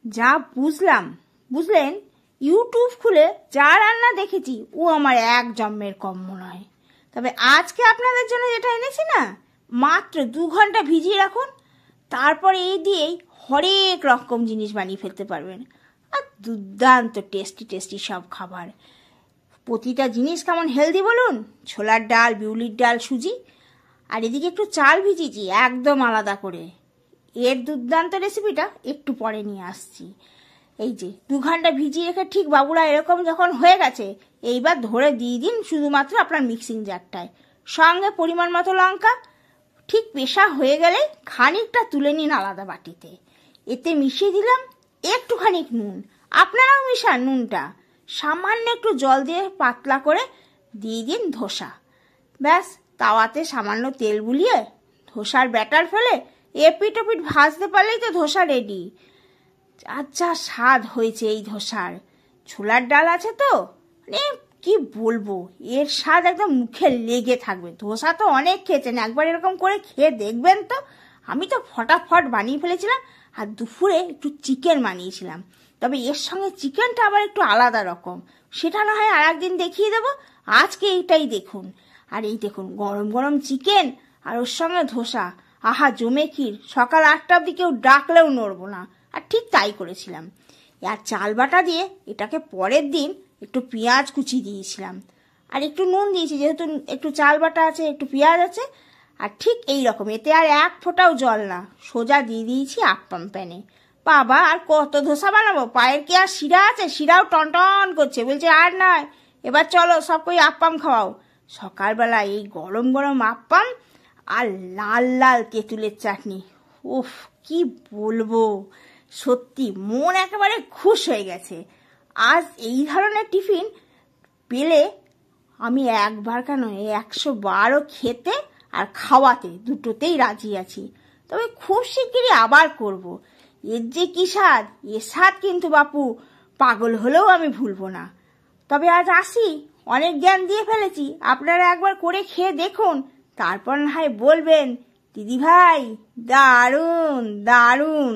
যা বুঝলাম, বুঝলেন, ইউটিউব খুলে যা রান্না দেখেছি ও আমার এক জন্মের কম নয়। তবে আজকে আপনাদের জন্য যেটা এনেছি না, মাত্র 2 ঘন্টা ভিজিয়ে রাখুন, তারপরে এই দিয়েই হরেক রকম জিনিস বানিয়ে ফেলতে পারবেন। আর দুর্দান্ত টেস্টি টেস্টি সব খাবার। প্রতিটা জিনিস কেমন হেলদি বলুন, ছোলার ডাল, বিউলির ডাল, সুজি, আর এদিকে একটু চাল ভিজিয়েছি একদম আলাদা করে। এর দুর্দান্ত রেসিপিটা একটু পরে নিয়ে আসছি। এই যে 2 ঘন্টা ভিজিয়ে রেখে ঠিক বাবুরা এরকম যখন হয়ে গেছে, এইবার ধরে দিয়ে দিন শুধুমাত্র আপনার মিক্সিং জারটায়, সঙ্গে পরিমাণ মতো লঙ্কা। ঠিক পেশা হয়ে গেলে খানিকটা তুলে নিন আলাদা বাটিতে। এতে মিশিয়ে দিলাম একটুখানি নুন, আপনারাও মিশান নুনটা, সামান্য একটু জল দিয়ে পাতলা করে দিয়ে দিন ধোসা। ব্যাস, তাওয়াতে সামান্য তেল বুলিয়ে ধোসার ব্যাটার ফেলে এপিট ওপিট ভাজতে পারলেই তো ধোসা রেডি। আচ্ছা স্বাদ হয়েছে এই ধোসার। ছোলার ডাল আছে তো, মানে কি বলবো, এর স্বাদ একদম মুখে লেগে থাকবে। ধোসা তো অনেক খেয়েছেন, একবার এরকম করে খেয়ে দেখবেন তো। আমি তো ফটাফট বানিয়ে ফেলেছিলাম। আর দুপুরে একটু চিকেন বানিয়েছিলাম, তবে এর সঙ্গে চিকেনটা আবার একটু আলাদা রকম, সেটা না হয় আর একদিন দেখিয়ে দেবো। আজকে এইটাই দেখুন। আর এই দেখুন গরম গরম চিকেন আর ওর সঙ্গে ধোসা, আহা জমে ক্ষীর। সকাল 8টা অবধি কেউ ডাকলেও নড়বো না। আর ঠিক তাই করেছিলাম। আর চাল বাটা দিয়ে এটাকে পরের দিন একটু পেঁয়াজ কুচি দিয়েছিলাম, আর একটু নুন দিয়েছি, যেহেতু একটু চাল বাটা আছে, একটু পেঁয়াজ আছে। আর ঠিক এই রকম, এতে আর এক ফোঁটাও জল না, সোজা দিয়ে দিয়েছি আপ্পাম প্যানে। বাবা, আর কত ধোসা বানাবো? পায়ের কি আর শিরা আছে? শিরাও টনটন করছে, বলছে আর নয়, এবার চলো সব কই আপ্পাম খাওয়াও। সকালবেলা এই গরম গরম আপ্পাম আর লাল লাল তেঁতুলের চাটনি, উফ কি বলবো, সত্যি মন একেবারে খুশ হয়ে গেছে। আজ এই ধরনের টিফিন পেলে আমি একবার কেন 100বারও খেতে আর খাওয়াতে দুটোতেই রাজি আছি। তবে খুব শিগগিরই আবার করব। এর যে কি স্বাদ, এ স্বাদ কিন্তু বাপু পাগল হলেও আমি ভুলবো না। তবে আজ আসি, অনেক জ্ঞান দিয়ে ফেলেছি, আপনারা একবার করে খেয়ে দেখুন, তারপর না হয় বলবেন দিদি ভাই দারুণ দারুণ।